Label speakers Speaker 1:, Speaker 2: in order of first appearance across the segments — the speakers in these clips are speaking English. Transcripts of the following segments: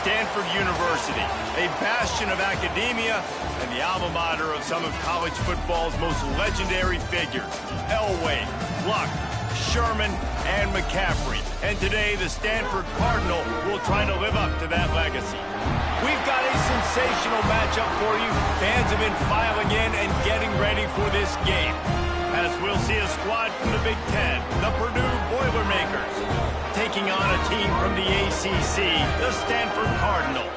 Speaker 1: Stanford University, a bastion of academia and the alma mater of some of college football's most legendary figures, Elway, Luck, Sherman, and McCaffrey. And today, the Stanford Cardinal will try to live up to that legacy. We've got a sensational matchup for you. Fans have been filing in and getting ready for this game, as we'll see a squad from the Big Ten, the Purdue Boilermakers, taking on a team from the ACC, the Stanford Cardinal.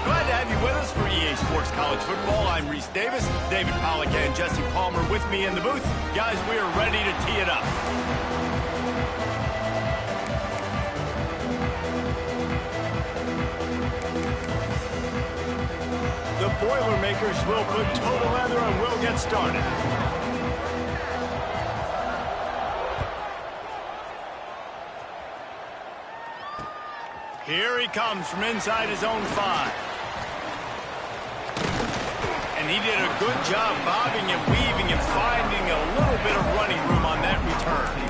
Speaker 1: Glad to have you with us for EA Sports College Football. I'm Reese Davis, David Pollack and Jesse Palmer with me in the booth. Guys, we are ready to tee it up. The Boilermakers will put total leather and we'll get started. Here he comes from inside his own 5. And he did a good job bobbing and weaving and finding a little bit of running room on that return.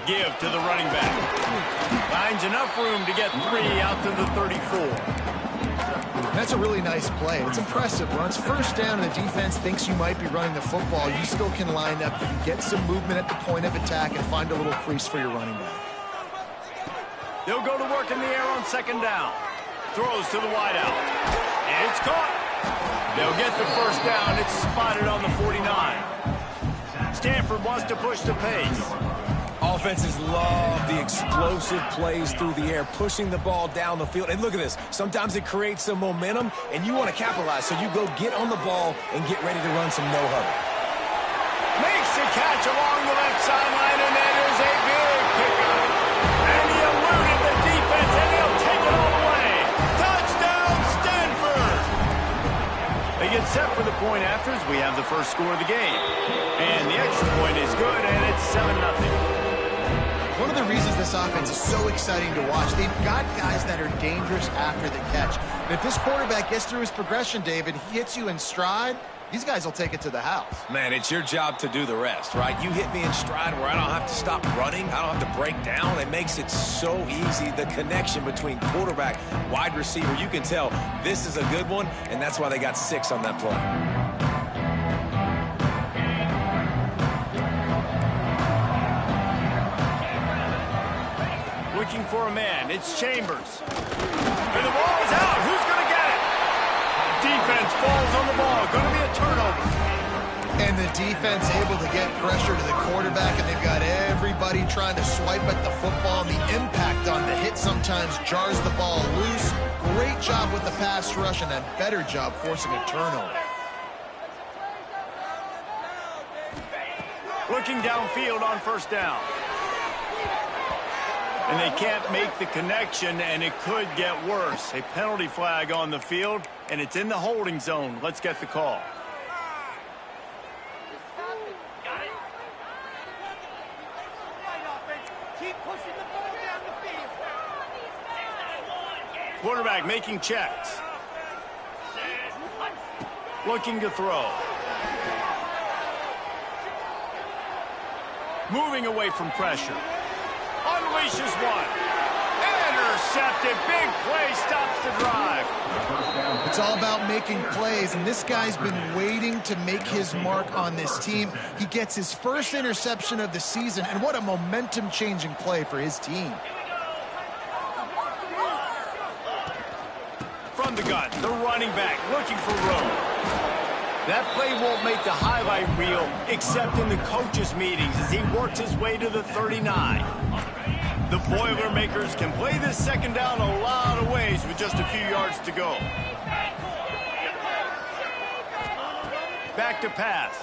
Speaker 1: Give to the running back. Finds enough room to get 3 out to the 34.
Speaker 2: That's a really nice play. It's impressive. Runs first down and the defense thinks you might be running the football. You still can line up. You can get some movement at the point of attack and find a little crease for your running back.
Speaker 1: They'll go to work in the air on second down. Throws to the wideout. And it's caught. They'll get the first down. It's spotted on the 49. Stanford wants to push the pace.
Speaker 3: Offenses love the explosive plays through the air, pushing the ball down the field. And look at this. Sometimes it creates some momentum, and you want to capitalize. So you go get on the ball and get ready to run some no-huddle.
Speaker 1: Makes the catch along the left sideline, and that is a big pickup. And he eluded the defense, and he'll take it all the way. Touchdown, Stanford! They get set for the point after as we have the first score of the game. And the extra point is good, and it's 7-0.
Speaker 2: One of the reasons this offense is so exciting to watch, they've got guys that are dangerous after the catch. And if this quarterback gets through his progression, David, he hits you in stride, these guys will take it to the house.
Speaker 3: Man, it's your job to do the rest, right? You hit me in stride where I don't have to stop running. I don't have to break down. It makes it so easy. The connection between quarterback, wide receiver, you can tell this is a good one, and that's why they got 6 on that play.
Speaker 1: Looking for a man. It's Chambers. And the ball is out. Who's going to get it? Defense falls on the ball. Going to be a turnover.
Speaker 2: And the defense able to get pressure to the quarterback, and they've got everybody trying to swipe at the football. The impact on the hit sometimes jars the ball loose. Great job with the pass rush, and a better job forcing a turnover.
Speaker 1: Looking downfield on first down. And they can't make the connection, and it could get worse. A penalty flag on the field, and it's in the holding zone. Let's get the call. Quarterback making checks. Looking to throw. Moving away from pressure. Unleashes one. Intercepted. Big play stops the drive.
Speaker 2: It's all about making plays, and this guy's been waiting to make his mark on this team. He gets his first interception of the season, and what a momentum-changing play for his team.
Speaker 1: From the gun, the running back looking for room. That play won't make the highlight reel except in the coaches' meetings as he works his way to the 39. The Boilermakers can play this second down a lot of ways with just a few yards to go. Back to pass.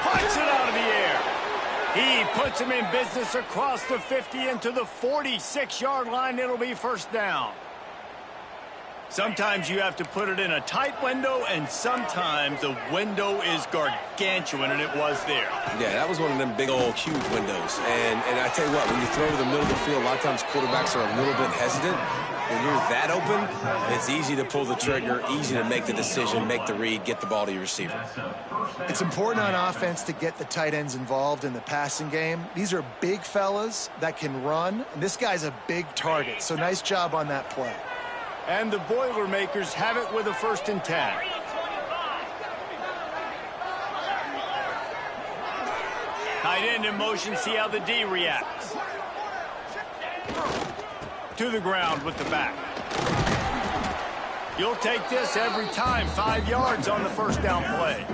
Speaker 1: Puts it out of the air. He puts him in business across the 50 into the 46-yard line. It'll be first down. Sometimes you have to put it in a tight window, and sometimes the window is gargantuan, and it was there.
Speaker 3: Yeah, that was one of them big old huge windows. And I tell you what, when you throw to the middle of the field, a lot of times quarterbacks are a little bit hesitant. When you're that open, it's easy to pull the trigger, easy to make the decision, make the read, get the ball to your receiver.
Speaker 2: It's important on offense to get the tight ends involved in the passing game. These are big fellas that can run, and this guy's a big target, so nice job on that play.
Speaker 1: And the Boilermakers have it with a 1st and 10. Tight end in motion, see how the D reacts. To the ground with the back. You'll take this every time. 5 yards on the 1st down play.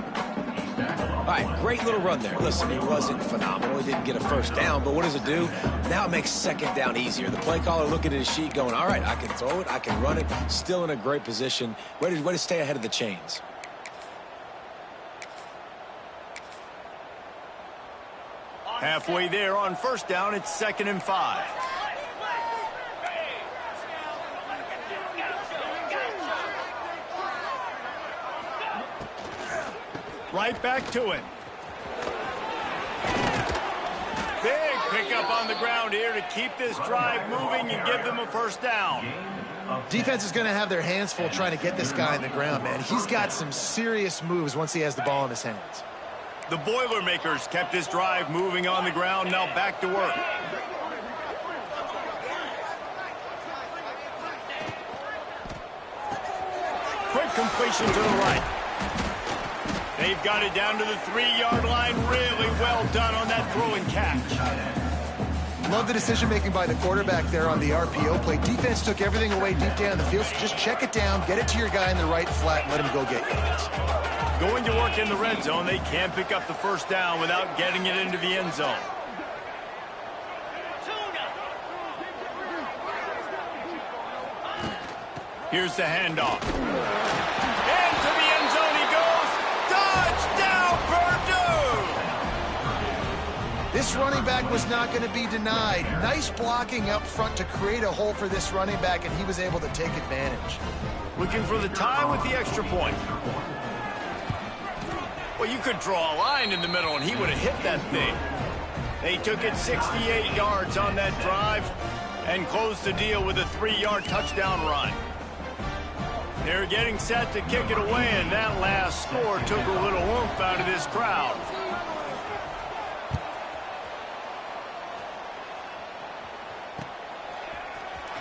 Speaker 3: All right, great little run there. Listen, he wasn't phenomenal. He didn't get a 1st down, but what does it do? Now it makes 2nd down easier. The play caller looking at his sheet going, all right, I can throw it, I can run it. Still in a great position. Way to stay ahead of the chains.
Speaker 1: Halfway there on 1st down, it's 2nd and 5. Right back to it. Big pickup on the ground here to keep this drive moving and give them a 1st down.
Speaker 2: Defense is going to have their hands full trying to get this guy on the ground, man. He's got some serious moves once he has the ball in his hands.
Speaker 1: The Boilermakers kept this drive moving on the ground. Now back to work. Quick completion to the right. They've got it down to the 3-yard line. Really well done on that throw and catch.
Speaker 2: Love the decision-making by the quarterback there on the RPO play. Defense took everything away deep down the field, so just check it down, get it to your guy in the right flat, and let him go get yards.
Speaker 1: Going to work in the red zone. They can't pick up the 1st down without getting it into the end zone. Here's the handoff. And to the end zone he goes. Touchdown, Purdue!
Speaker 2: This running back was not going to be denied. Nice blocking up front to create a hole for this running back, and he was able to take advantage.
Speaker 1: Looking for the tie with the extra point. Well, you could draw a line in the middle, and he would have hit that thing. They took it 68 yards on that drive and closed the deal with a 3-yard touchdown run. They're getting set to kick it away, and that last score took a little oomph out of this crowd.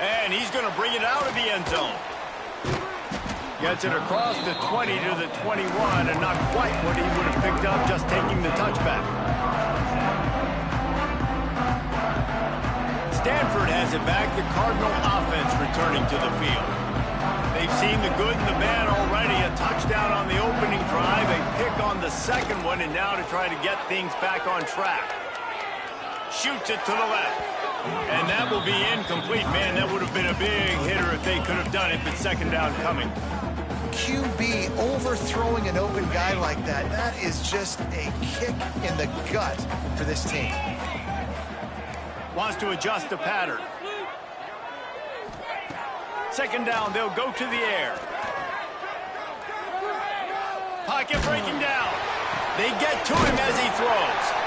Speaker 1: And he's going to bring it out of the end zone. Gets it across the 20 to the 21, and not quite what he would have picked up just taking the touchback. Stanford has it back. The Cardinal offense returning to the field. They've seen the good and the bad already. A touchdown on the opening drive, a pick on the 2nd one, and now to try to get things back on track. Shoots it to the left. And that will be incomplete. Man, that would have been a big hitter if they could have done it, but 2nd down coming.
Speaker 2: QB overthrowing an open guy like that, that is just a kick in the gut for this team.
Speaker 1: Wants to adjust the pattern. 2nd down, they'll go to the air. Pocket breaking down. They get to him as he throws.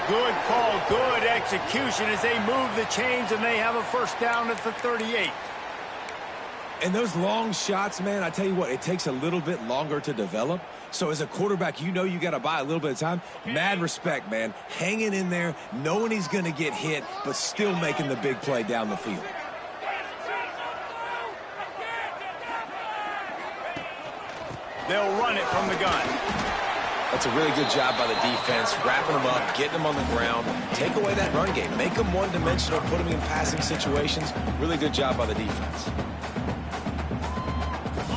Speaker 1: Good call, good execution as they move the chains, and they have a 1st down at the 38.
Speaker 3: And those long shots, man, I tell you what, it takes a little bit longer to develop. So as a quarterback, you know you got to buy a little bit of time. Mad respect, man. Hanging in there, knowing he's going to get hit, but still making the big play down the field.
Speaker 1: They'll run it from the gun.
Speaker 3: That's a really good job by the defense, wrapping them up, getting them on the ground. Take away that run game. Make them one-dimensional, put them in passing situations. Really good job by the defense.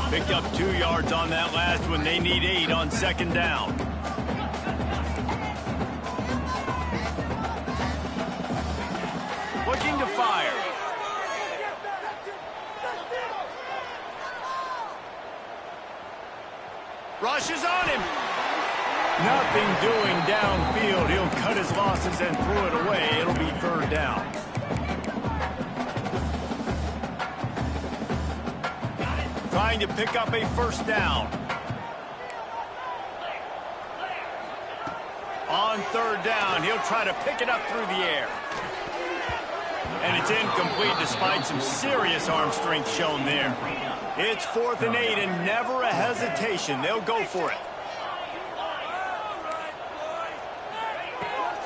Speaker 1: Picked up 2 yards on that last one. They need 8 on 2nd down. Looking to fire. Rushes on him. Nothing doing downfield. He'll cut his losses and throw it away. It'll be 3rd down. trying to pick up a first down. On third down, he'll try to pick it up through the air. And it's incomplete despite some serious arm strength shown there. It's 4th and 8 and never a hesitation. They'll go for it.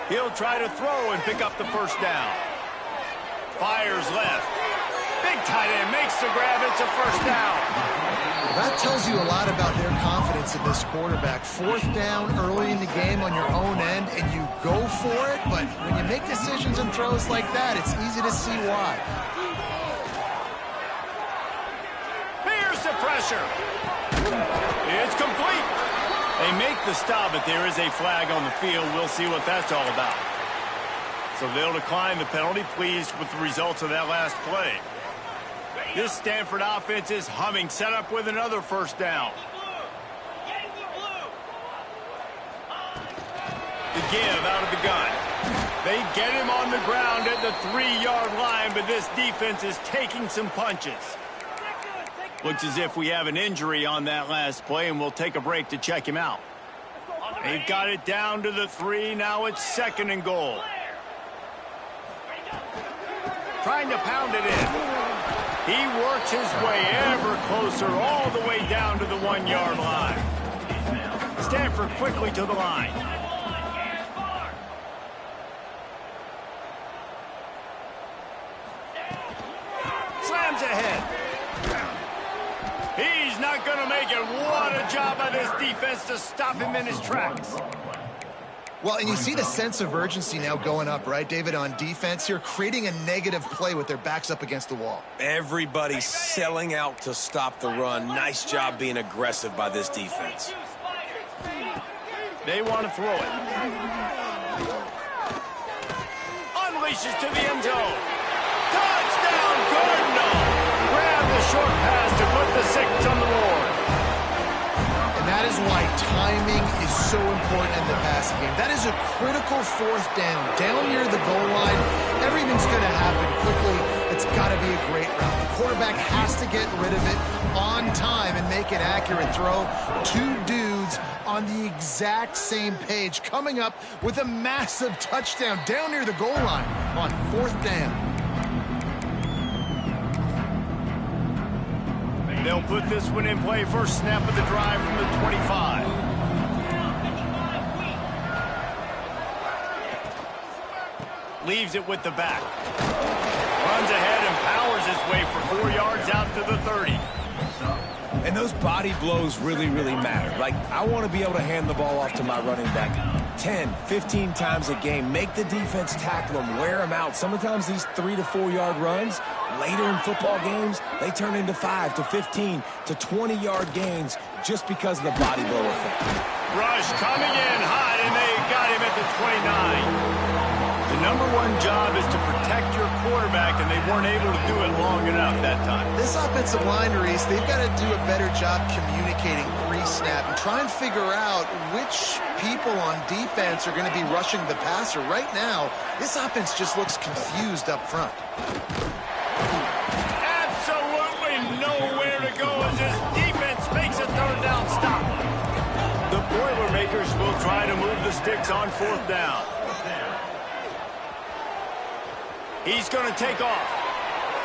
Speaker 1: He'll try to throw and pick up the first down. Fires left. Big tight end makes the grab. It's a first down.
Speaker 2: That tells you a lot about their confidence in this quarterback. 4th down early in the game on your own end, and you go for it. But when you make decisions and throws like that, it's easy to see why.
Speaker 1: Here's the pressure. It's complete. They make the stop, but there is a flag on the field. We'll see what that's all about. So they'll decline the penalty, pleased with the results of that last play. This Stanford offense is humming, set up with another first down. The give out of the gun. They get him on the ground at the 3-yard line, but this defense is taking some punches. Looks as if we have an injury on that last play, and we'll take a break to check him out. They've got it down to the 3. Now it's 2nd and goal. Trying to pound it in. He works his way ever closer all the way down to the 1-yard line. Stanford quickly to the line. Slams ahead. He's not going to make it. What a job by this defense to stop him in his tracks.
Speaker 2: Well, and you see the sense of urgency now going up, right, David, on defense here, creating a negative play with their backs up against the wall.
Speaker 3: Everybody's selling out to stop the run. Nice job being aggressive by this defense.
Speaker 1: They want to throw it. Unleashes to the end zone. Touchdown, Cardinal! Grab the short pass to put the 6 on the board.
Speaker 2: And that is why timing is so important in the passing game. That is a critical 4th down. Down near the goal line, everything's going to happen quickly. It's got to be a great route. The quarterback has to get rid of it on time and make an accurate throw. 2 dudes on the exact same page coming up with a massive touchdown down near the goal line on 4th down.
Speaker 1: They'll put this one in play. First snap of the drive from the 25. Leaves it with the back. Runs ahead and powers his way for 4 yards out to the 30.
Speaker 3: And those body blows really, really matter. Like, I want to be able to hand the ball off to my running back 10, 15 times a game. Make the defense tackle them, wear them out. Sometimes these 3 to 4 yard runs, later in football games, they turn into 5 to 15 to 20-yard gains just because of the body blow effect.
Speaker 1: Rush coming in hot, and they got him at the 29. The number one job is to protect your quarterback, and they weren't able to do it long enough that time.
Speaker 2: This offensive line, Reese, they've got to do a better job communicating pre-snap and try and figure out which people on defense are going to be rushing the passer. Right now, this offense just looks confused up front.
Speaker 1: Absolutely nowhere to go as this defense makes a 3rd down stop. The Boilermakers will try to move the sticks on 4th down. He's going to take off.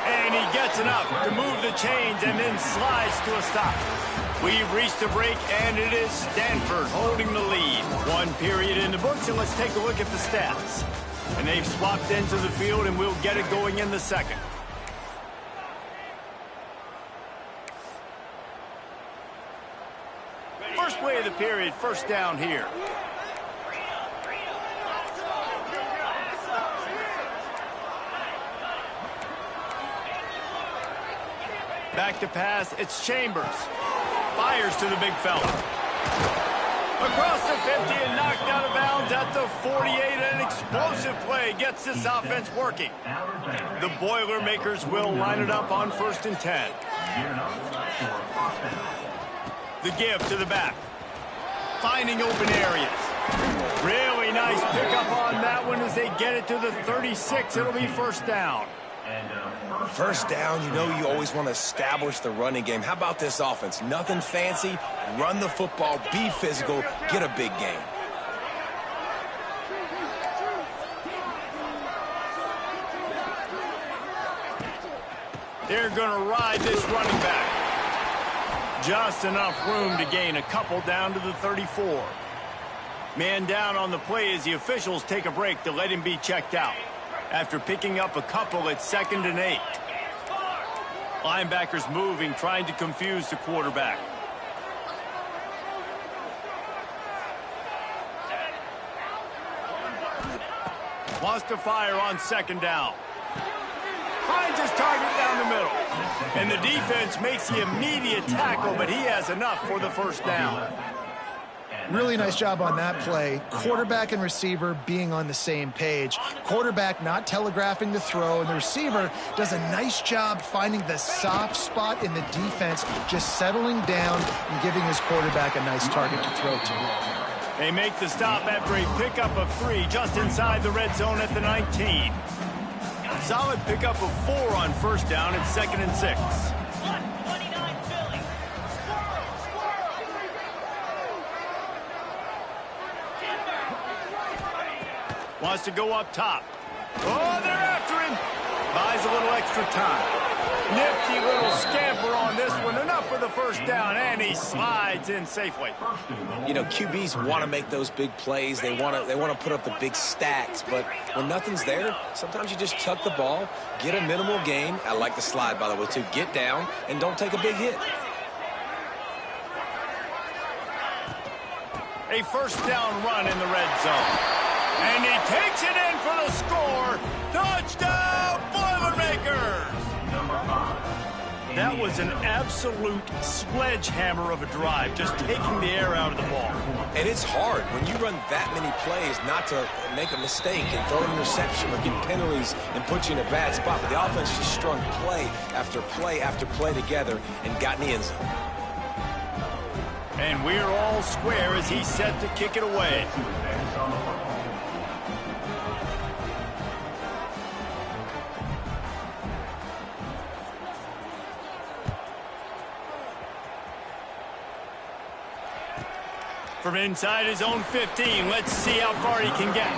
Speaker 1: And he gets enough to move the chains and then slides to a stop. We've reached a break, and it is Stanford holding the lead. 1 period in the books, and let's take a look at the stats. And they've swapped into the field, and we'll get it going in the 2nd. First play of the period, first down here. Back to pass, it's Chambers. Fires to the big fella. Across the 50 and knocked out of bounds at the 48. An explosive play gets this offense working. The Boilermakers will line it up on 1st and 10. The give to the back. Finding open areas. Really nice pickup on that one as they get it to the 36. It'll be first down.
Speaker 3: First down, you know you always want to establish the running game. How about this offense? Nothing fancy. Run the football, be physical, get a big gain.
Speaker 1: They're going to ride this running back. Just enough room to gain a couple down to the 34. Man down on the play as the officials take a break to let him be checked out. After picking up a couple, it's 2nd and 8. Linebackers moving, trying to confuse the quarterback. Wants to fire on 2nd down. Finds his target down the middle. And the defense makes the immediate tackle, but he has enough for the first down.
Speaker 2: Really nice job on that play. Quarterback and receiver being on the same page. Quarterback not telegraphing the throw, and the receiver does a nice job finding the soft spot in the defense, just settling down and giving his quarterback a nice target to throw to.
Speaker 1: They make the stop after a pickup of 3 just inside the red zone at the 19. Solid pickup of 4 on first down. It's 2nd and 6. Wants to go up top. Oh, they're after him. Buys a little extra time. Nifty little scamper on this one. Enough for the first down, and he slides in safely.
Speaker 3: You know, QBs want to make those big plays. They want to put up the big stacks. But when nothing's there, sometimes you just tuck the ball, get a minimal gain. I like the slide, by the way, too. Get down and don't take a big hit.
Speaker 1: A first down run in the red zone. And he takes it in for the score. Touchdown, Boilermakers! That was an absolute sledgehammer of a drive, just taking the air out of the ball.
Speaker 3: And it's hard when you run that many plays not to make a mistake and throw an interception or get penalties and put you in a bad spot. But the offense just strung play after play after play together and got in the end zone.
Speaker 1: And we're all square as he's set to kick it away. From inside his own 15, let's see how far he can get.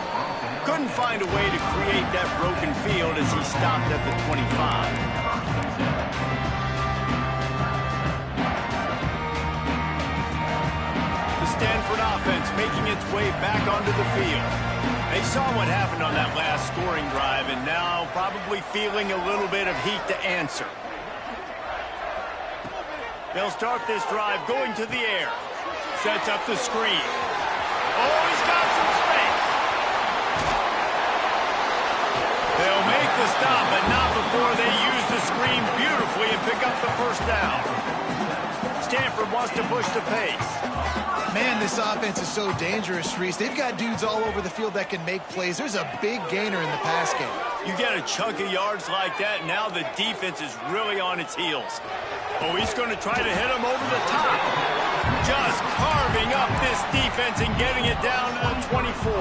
Speaker 1: Couldn't find a way to create that broken field as he stopped at the 25. The Stanford offense making its way back onto the field. They saw what happened on that last scoring drive and now probably feeling a little bit of heat to answer. They'll start this drive going to the air. Sets up the screen. Oh, he's got some space. They'll make the stop, but not before they use the screen beautifully and pick up the first down. Stanford wants to push the pace.
Speaker 2: Man, this offense is so dangerous, Reese. They've got dudes all over the field that can make plays. There's a big gainer in the pass game.
Speaker 1: You get a chunk of yards like that, now the defense is really on its heels. Oh, he's going to try to hit him over the top. Just carving up this defense and getting it down to the 24.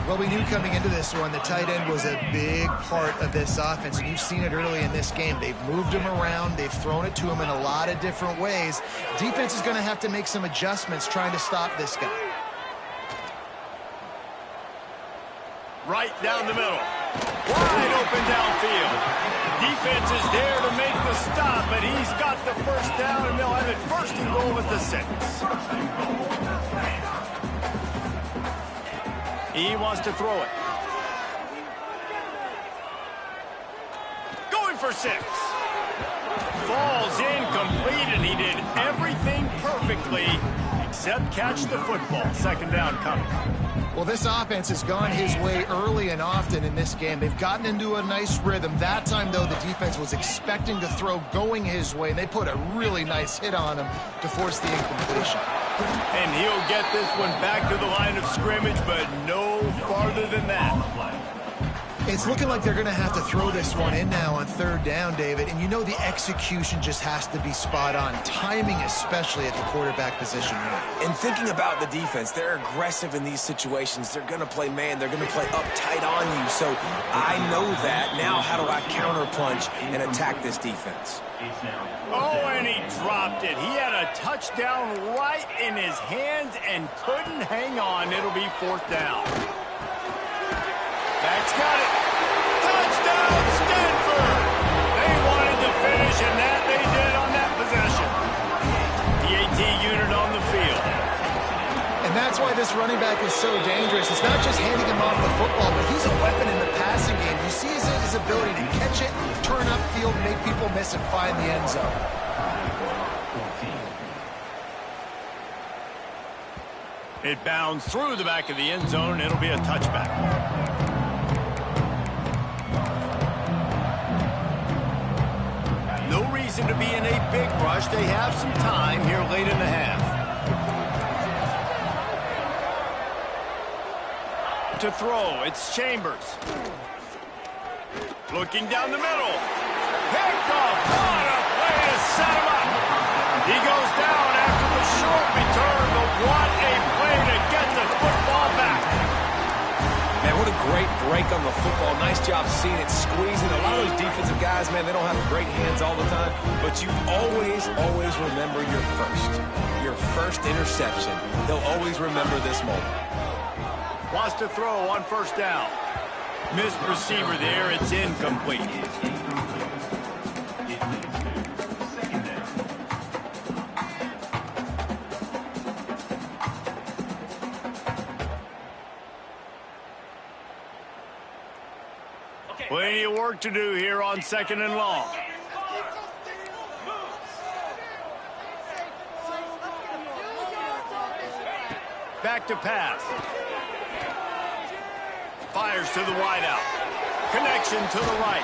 Speaker 2: Well, we knew coming into this one, the tight end was a big part of this offense, and you've seen it early in this game. They've moved him around. They've thrown it to him in a lot of different ways. Defense is going to have to make some adjustments trying to stop this guy.
Speaker 1: Right down the middle. Wide open downfield. Defense is there to make the stop, but he's got the first down, and they'll have it 1st and goal at the 6. He wants to throw it. Going for 6. Falls incomplete, and he did everything perfectly except catch the football. 2nd down coming.
Speaker 2: Well, this offense has gone his way early and often in this game. They've gotten into a nice rhythm. That time, though, the defense was expecting the throw going his way, and they put a really nice hit on him to force the incompletion.
Speaker 1: And he'll get this one back to the line of scrimmage, but no farther than that.
Speaker 2: It's looking like they're going to have to throw this one in now on third down, David. And you know the execution just has to be spot on. Timing especially at the quarterback position here.
Speaker 3: And thinking about the defense, they're aggressive in these situations. They're going to play man. They're going to play up tight on you. So I know that. Now how do I counterpunch and attack this defense?
Speaker 1: Oh, and he dropped it. He had a touchdown right in his hands and couldn't hang on. It'll be fourth down. That's got it. Touchdown, Stanford! They wanted to finish, and that they did on that possession. The AT unit on the field.
Speaker 2: And that's why this running back is so dangerous. It's not just handing him off the football, but he's a weapon in the passing game. You see his ability to catch it, turn upfield, make people miss, and find the end zone.
Speaker 1: It bounds through the back of the end zone. It'll be a touchback. No reason to be in a big rush. They have some time here late in the half. To throw, it's Chambers. Looking down the middle. Picked off. What a way to set him up. He goes down after the short return, but what a play to get the football back.
Speaker 3: Man, what a great break on the football. Nice job seeing it squeezing. A lot of those defensive guys, man, they don't have great hands all the time, but you always remember your first interception. They'll always remember this moment.
Speaker 1: Wants to throw on first down. Missed receiver there. It's incomplete. Plenty of work to do here on second and long. Back to pass. Fires to the wideout. Connection to the right.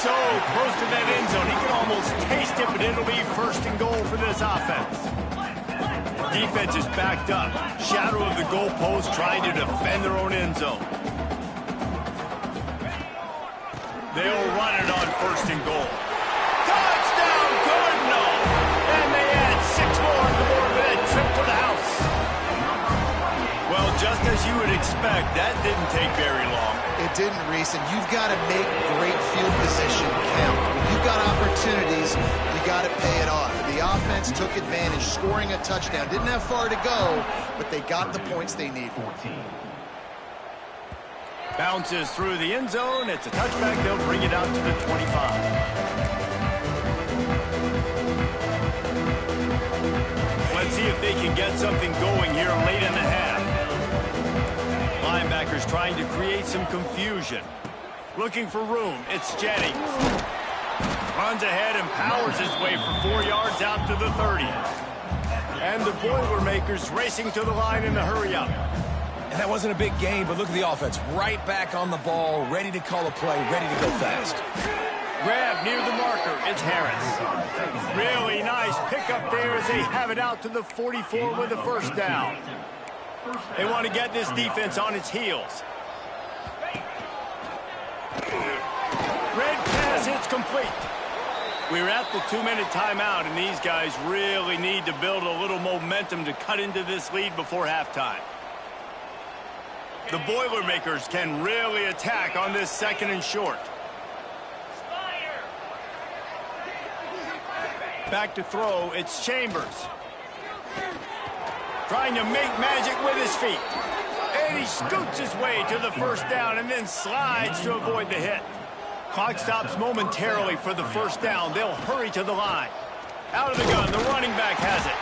Speaker 1: So close to that end zone. He can almost taste it, but it'll be first and goal for this offense. Defense is backed up. Shadow of the goalpost trying to defend their own end zone. They'll run it on first and goal. Touchdown, good, no. And they add 6 more on the board with a trip to the house. Well, just as you would expect, that didn't take very long.
Speaker 2: It didn't, Reese, and you've got to make great field position count. When you've got opportunities, you got to pay it off. The offense took advantage, scoring a touchdown. Didn't have far to go, but they got the points they need.
Speaker 1: Bounces through the end zone. It's a touchback. They'll bring it out to the 25. Let's see if they can get something going here late in the half. Linebackers trying to create some confusion. Looking for room. It's Jennings. Runs ahead and powers his way for 4 yards out to the 30. And the Boilermakers racing to the line in the hurry-up.
Speaker 3: And that wasn't a big game, but look at the offense. Right back on the ball, ready to call a play, ready to go fast.
Speaker 1: Grab near the marker. It's Harris. Really nice pickup there as they have it out to the 44 with a first down. They want to get this defense on its heels. Red pass hits complete. We're at the 2-minute timeout, and these guys really need to build a little momentum to cut into this lead before halftime. The Boilermakers can really attack on this second and short. Back to throw, it's Chambers. Trying to make magic with his feet. And he scoots his way to the first down and then slides to avoid the hit. Clock stops momentarily for the first down. They'll hurry to the line. Out of the gun, the running back has it.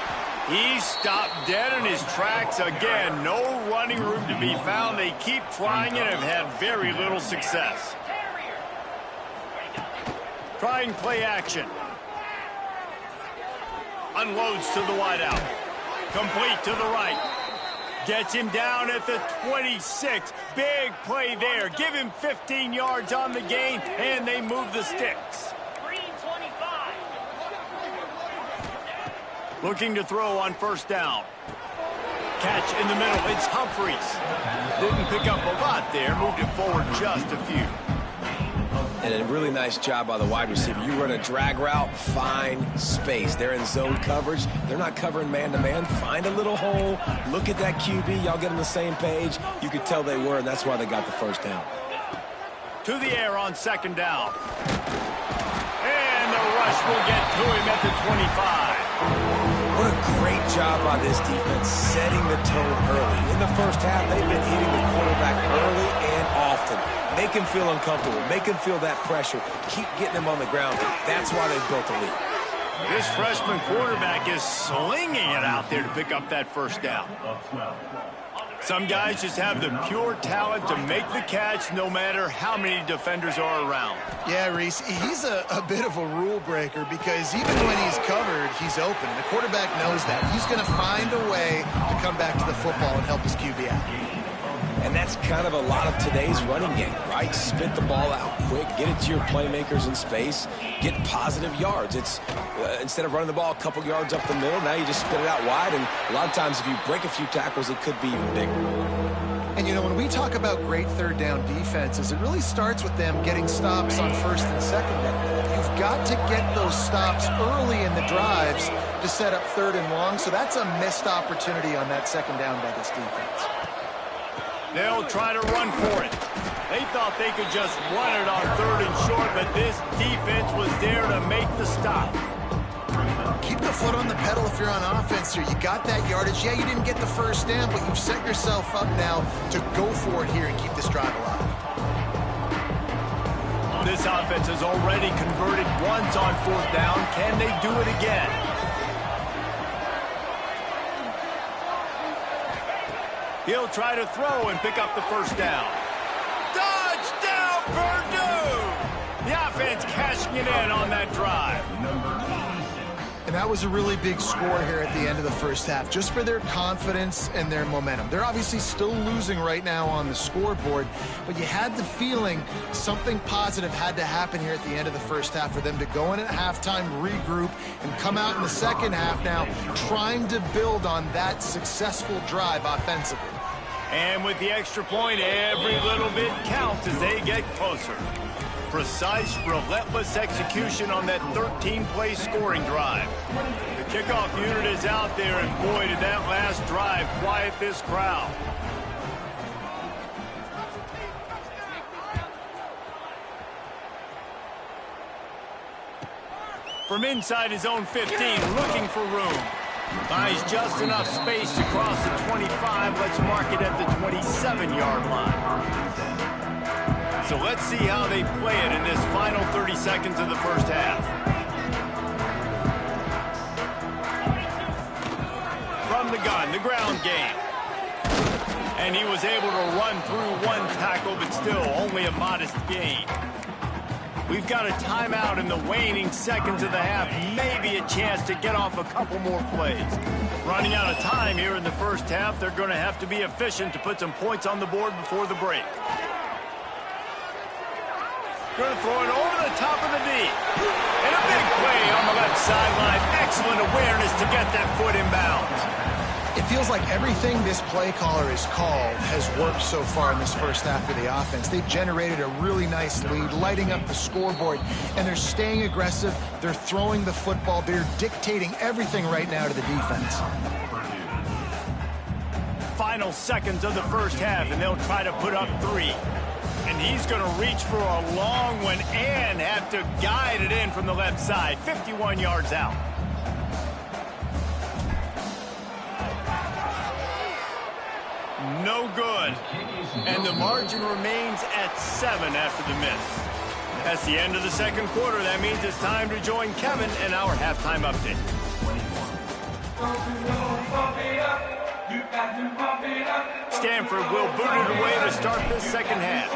Speaker 1: He stopped dead in his tracks again. No running room to be found. They keep trying and have had very little success. Trying play action. Unloads to the wideout. Complete to the right. Gets him down at the 26. Big play there. Give him 15 yards on the gain, and they move the sticks. Looking to throw on first down. Catch in the middle. It's Humphries. Didn't pick up a lot there. Moved it forward just a few.
Speaker 3: And a really nice job by the wide receiver. You run a drag route, find space. They're in zone coverage. They're not covering man-to-man. Find a little hole. Look at that QB. Y'all get on the same page. You could tell they were, and that's why they got the first down.
Speaker 1: To the air on second down. And the rush will get to him at the 25.
Speaker 3: What a great job by this defense setting the tone early. In the first half, they've been hitting the quarterback early and often. Make him feel uncomfortable. Make him feel that pressure. Keep getting him on the ground. That's why they've built a lead.
Speaker 1: This freshman quarterback is slinging it out there to pick up that first down. Some guys just have the pure talent to make the catch no matter how many defenders are around.
Speaker 2: Yeah, Reese, he's a bit of a rule breaker because even when he's covered, he's open. The quarterback knows that. He's going to find a way to come back to the football and help his QB out.
Speaker 3: And that's kind of a lot of today's running game, right? Spit the ball out quick, get it to your playmakers in space, get positive yards. It's instead of running the ball a couple yards up the middle, now you just spit it out wide, and a lot of times if you break a few tackles, it could be even bigger.
Speaker 2: And, you know, when we talk about great third down defenses, it really starts with them getting stops on first and second down. You've got to get those stops early in the drives to set up third and long, so that's a missed opportunity on that second down by this defense.
Speaker 1: They'll try to run for it. They thought they could just run it on third and short, but this defense was there to make the stop.
Speaker 2: Keep the foot on the pedal if you're on offense here. You got that yardage. Yeah, you didn't get the first down, but you've set yourself up now to go for it here and keep this drive alive.
Speaker 1: This offense has already converted once on fourth down. Can they do it again? He'll try to throw and pick up the first down. Touchdown, Purdue! The offense cashing it in on that drive.
Speaker 2: And that was a really big score here at the end of the first half, just for their confidence and their momentum. They're obviously still losing right now on the scoreboard, but you had the feeling something positive had to happen here at the end of the first half for them to go in at halftime, regroup, and come out in the second half now trying to build on that successful drive offensively.
Speaker 1: And with the extra point, every little bit counts as they get closer. Precise, relentless execution on that 13-play scoring drive. The kickoff unit is out there, and boy, did that last drive quiet this crowd. From inside his own 15, looking for room. Buys just enough space to cross the 25. Let's mark it at the 27-yard line. So let's see how they play it in this final 30 seconds of the first half. From the gun, the ground game. And he was able to run through one tackle, but still only a modest gain. We've got a timeout in the waning seconds of the half. Maybe a chance to get off a couple more plays. Running out of time here in the first half. They're going to have to be efficient to put some points on the board before the break. Going to throw it over the top of the D. And a big play on the left sideline. Excellent awareness to get that foot inbounds.
Speaker 2: It feels like everything this play caller has called has worked so far in this first half of the offense. They've generated a really nice lead, lighting up the scoreboard, and they're staying aggressive. They're throwing the football. They're dictating everything right now to the defense.
Speaker 1: Final seconds of the first half, and they'll try to put up 3. And he's going to reach for a long one and have to guide it in from the left side. 51 yards out. No good. And the margin remains at 7 after the miss. That's the end of the second quarter. That means it's time to join Kevin in our halftime update. Stanford will boot it away to start this second half.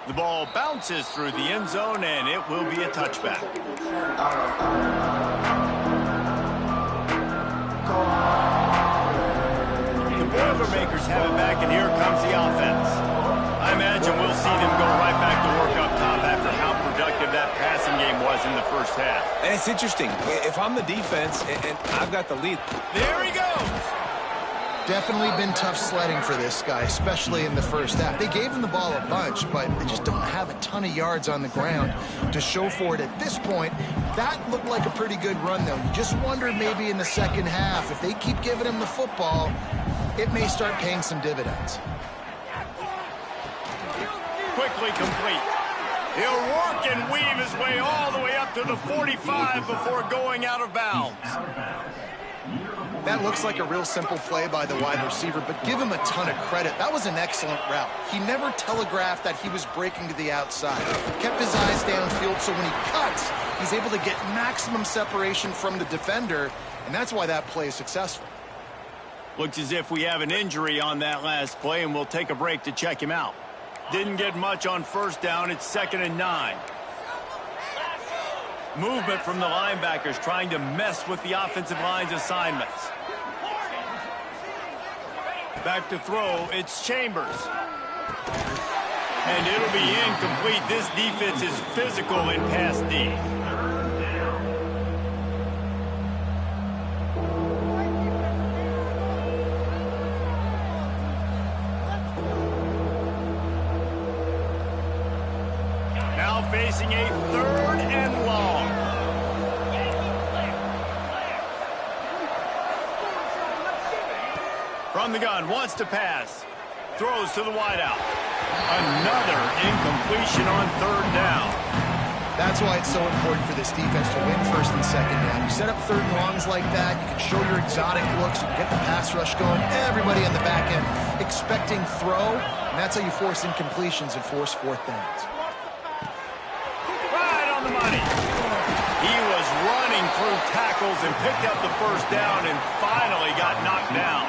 Speaker 1: The ball bounces through the end zone, and it will be a touchback. The Boilermakers have it back, and here comes the offense. I imagine we'll see them go right back to work up top after how productive that passing game was in the first half.
Speaker 3: And it's interesting. If I'm the defense and I've got the lead.
Speaker 1: There he goes.
Speaker 2: Definitely been tough sledding for this guy, especially in the first half. They gave him the ball a bunch, but they just don't have a ton of yards on the ground to show for it at this point. That looked like a pretty good run, though. You just wonder maybe in the second half, if they keep giving him the football, it may start paying some dividends.
Speaker 1: Quickly complete. He'll work and weave his way all the way up to the 45 before going out of bounds.
Speaker 2: That looks like a real simple play by the wide receiver, but give him a ton of credit. That was an excellent route. He never telegraphed that he was breaking to the outside. Kept his eyes downfield, so when he cuts, he's able to get maximum separation from the defender, and that's why that play is successful.
Speaker 1: Looks as if we have an injury on that last play, and we'll take a break to check him out. Didn't get much on first down. It's 2nd and 9. Movement from the linebackers trying to mess with the offensive line's assignments. Back to throw, it's Chambers. And it'll be incomplete. This defense is physical in pass D. Now facing a 3rd and long. From the gun, wants to pass. Throws to the wideout. Another incompletion on 3rd down.
Speaker 2: That's why it's so important for this defense to win 1st and 2nd down. You set up 3rd and longs like that, you can show your exotic looks, you can get the pass rush going, everybody on the back end expecting throw, and that's how you force incompletions and force 4th downs.
Speaker 1: Right on the money. He was running through tackles and picked up the 1st down and finally got knocked down.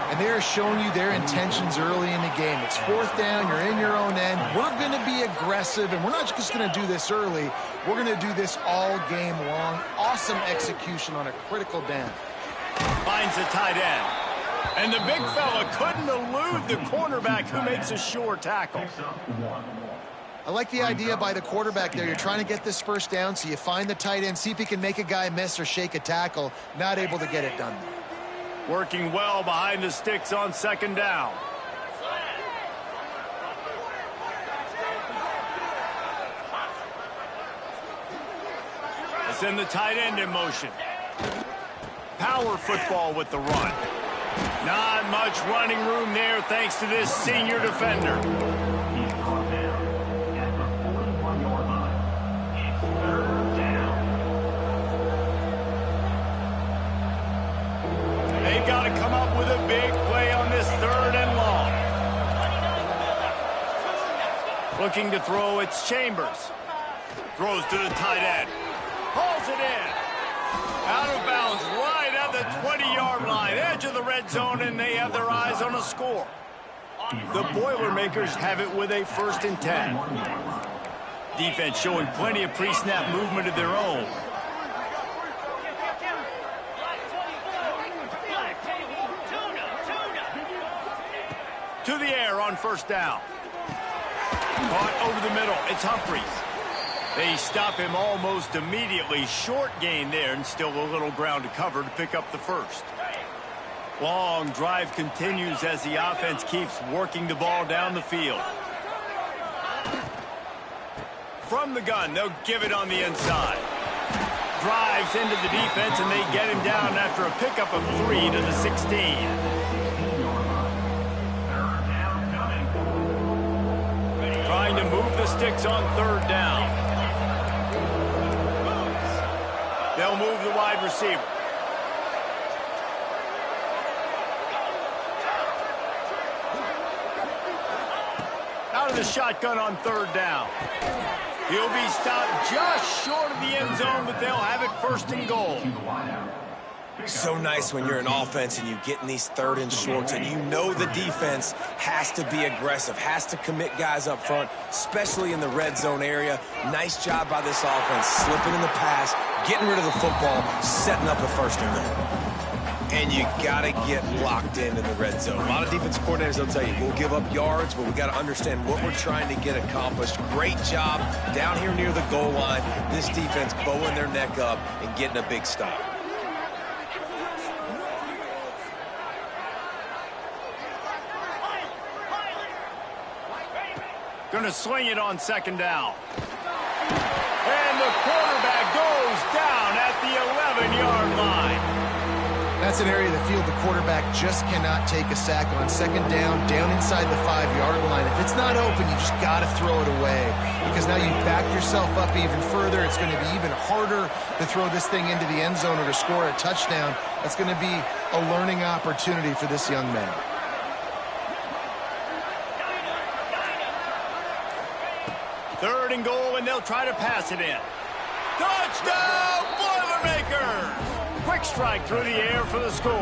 Speaker 2: And they're showing you their intentions early in the game. It's 4th down, you're in your own end. We're going to be aggressive, and we're not just going to do this early. We're going to do this all game long. Awesome execution on a critical down.
Speaker 1: Finds the tight end. And the big fella couldn't elude the cornerback who makes a sure tackle.
Speaker 2: I like the idea by the quarterback there. You're trying to get this 1st down, so you find the tight end, see if he can make a guy miss or shake a tackle. Not able to get it done.
Speaker 1: Working well behind the sticks on 2nd down. Send the tight end in motion. Power football with the run. Not much running room there thanks to this senior defender. They've got to come up with a big play on this 3rd and long. Looking to throw, it's Chambers. Throws to the tight end. Pulls it in. Out of bounds right at the 20-yard line. Edge of the red zone, and they have their eyes on a score. The Boilermakers have it with a 1st and 10. Defense showing plenty of pre-snap movement of their own. To the air on 1st down. Caught over the middle. It's Humphries. They stop him almost immediately. Short gain there, and still a little ground to cover to pick up the 1st. Long drive continues as the offense keeps working the ball down the field. From the gun, they'll give it on the inside. Drives into the defense, and they get him down after a pickup of 3 to the 16. Trying to move the sticks on 3rd down. They'll move the wide receiver. Out of the shotgun on 3rd down. He'll be stopped just short of the end zone, but they'll have it 1st and goal.
Speaker 3: So nice when you're an offense and you get in these 3rd and shorts and you know the defense has to be aggressive, has to commit guys up front, especially in the red zone area. Nice job by this offense, slipping in the pass, getting rid of the football, setting up a 1st and goal. And you got to get locked in the red zone. A lot of defensive coordinators, they'll tell you, we'll give up yards, but we got to understand what we're trying to get accomplished. Great job down here near the goal line. This defense bowing their neck up and getting a big stop.
Speaker 1: Going to swing it on second down. And the quarterback goes down at the 11-yard line.
Speaker 2: That's an area of the field the quarterback just cannot take a sack on. Second down inside the 5-yard line. If it's not open, you just got to throw it away, because now you've backed yourself up even further. It's going to be even harder to throw this thing into the end zone or to score a touchdown. That's going to be a learning opportunity for this young man.
Speaker 1: Third and goal, and they'll try to pass it in. Touchdown, Boilermakers! Quick strike through the air for the score.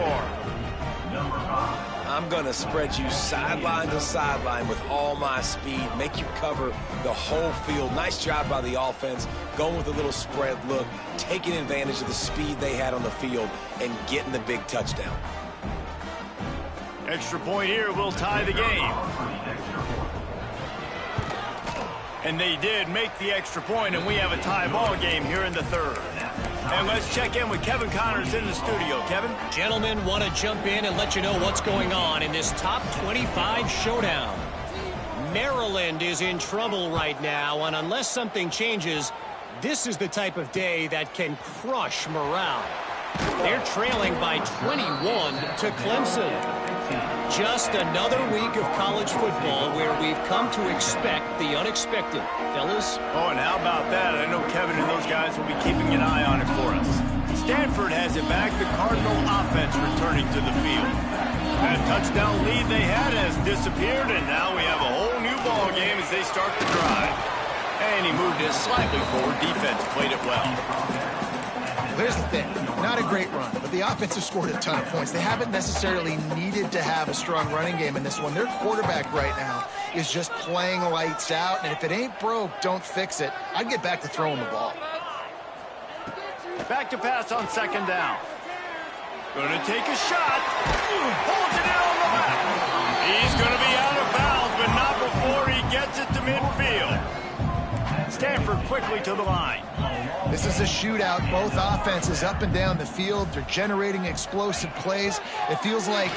Speaker 3: I'm going to spread you sideline to sideline with all my speed, make you cover the whole field. Nice job by the offense, going with a little spread look, taking advantage of the speed they had on the field, and getting the big touchdown.
Speaker 1: Extra point here will tie the game. And they did make the extra point, and we have a tie ball game here in the third. And let's check in with Kevin Connors in the studio. Kevin?
Speaker 4: Gentlemen, want to jump in and let you know what's going on in this top 25 showdown. Maryland is in trouble right now, and unless something changes, this is the type of day that can crush morale. They're trailing by 21 to Clemson. Just another week of college football where we've come to expect the unexpected. Fellas?
Speaker 1: Oh, and how about that? I know Kevin and those guys will be keeping an eye on it for us. Stanford has it back. The Cardinal offense returning to the field. That touchdown lead they had has disappeared, and now we have a whole new ball game as they start the drive. And he moved it slightly forward. Defense played it well.
Speaker 2: There's the thing. Not a great run, but the offense has scored a ton of points. They haven't necessarily needed to have a strong running game in this one. Their quarterback right now is just playing lights out, and if it ain't broke, don't fix it. I'd get back to throwing the ball.
Speaker 1: Back to pass on second down. Going to take a shot. Holds it in on the back. He's going to be out of bounds, but not before he gets it to midfield. Stanford quickly to the line.
Speaker 2: This is a shootout. Both offenses up and down the field. They're generating explosive plays. It feels like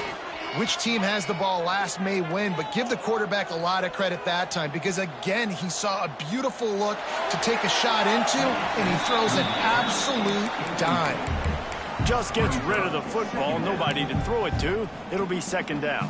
Speaker 2: which team has the ball last may win, but give the quarterback a lot of credit that time, because, again, he saw a beautiful look to take a shot into, and he throws an absolute dime.
Speaker 1: Just gets rid of the football. Nobody to throw it to. It'll be second down.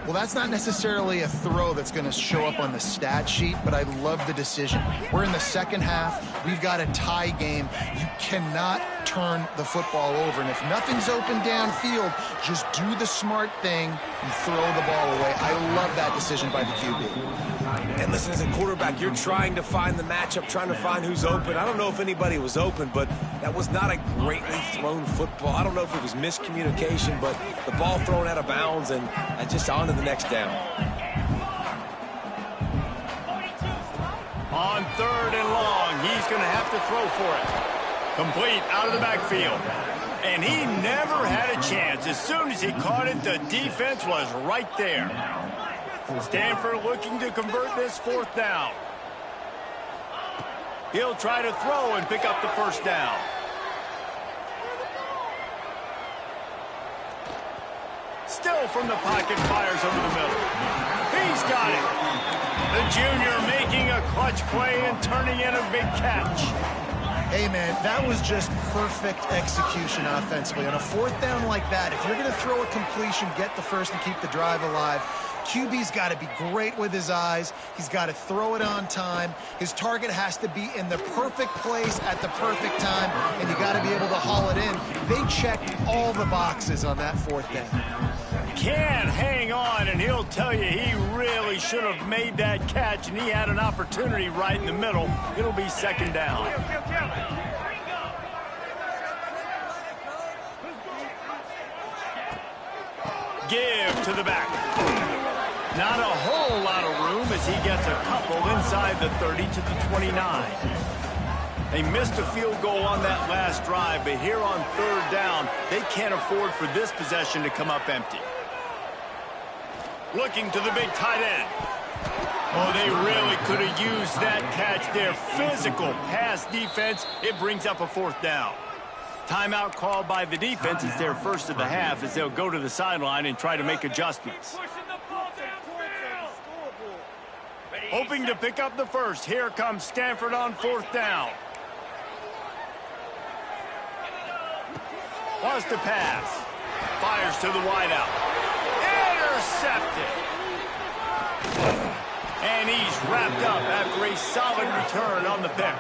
Speaker 2: Well, that's not necessarily a throw that's going to show up on the stat sheet, but I love the decision. We're in the second half. We've got a tie game. You cannot turn the football over. And if nothing's open downfield, just do the smart thing and throw the ball away. I love that decision by the QB.
Speaker 3: And listen, as a quarterback, you're trying to find the matchup, trying to find who's open. I don't know if anybody was open, but that was not a greatly thrown football. I don't know if it was miscommunication, but the ball thrown out of bounds and just on to the next down.
Speaker 1: On third and long, he's going to have to throw for it. Complete out of the backfield. And he never had a chance. As soon as he caught it, the defense was right there. Stanford looking to convert this fourth down. He'll try to throw and pick up the first down. Still from the pocket, fires over the middle. He's got it. The junior making a clutch play and turning in a big catch.
Speaker 2: Hey, man, that was just perfect execution offensively. On a fourth down like that, if you're going to throw a completion, get the first and keep the drive alive, QB's got to be great with his eyes. He's got to throw it on time. His target has to be in the perfect place at the perfect time, and you got to be able to haul it in. They checked all the boxes on that fourth down.
Speaker 1: Can hang on, and he'll tell you he really should have made that catch, and he had an opportunity right in the middle. It'll be second down. Give to the back. Not a whole lot of room as he gets a couple inside the 30 to the 29. They missed a field goal on that last drive, but here on third down, they can't afford for this possession to come up empty. Looking to the big tight end. Oh, they really could have used that catch there. Physical pass defense. It brings up a fourth down. Timeout called by the defense. It's their first of the half as they'll go to the sideline and try to make adjustments. Hoping to pick up the first. Here comes Stanford on fourth down. Wants to pass. Fires to the wideout. Intercepted. And he's wrapped up after a solid return on the pick.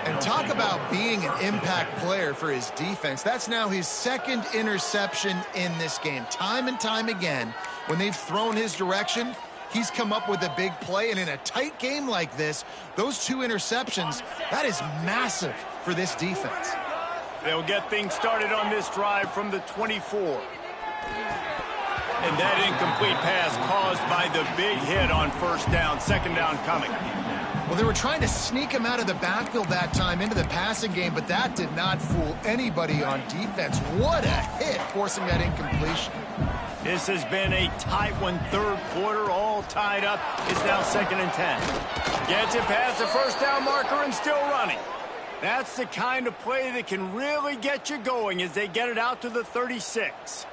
Speaker 2: And talk about being an impact player for his defense. That's now his second interception in this game. Time and time again, when they've thrown his direction, he's come up with a big play. And in a tight game like this, those two interceptions, that is massive for this defense.
Speaker 1: They'll get things started on this drive from the 24. And that incomplete pass caused by the big hit on first down. Second down coming.
Speaker 2: Well, they were trying to sneak him out of the backfield that time into the passing game, but that did not fool anybody on defense. What a hit, forcing that incompletion.
Speaker 1: This has been a tight one. Third quarter, all tied up. It's now 2nd and 10. Gets it past the first down marker and still running. That's the kind of play that can really get you going as they get it out to the 36.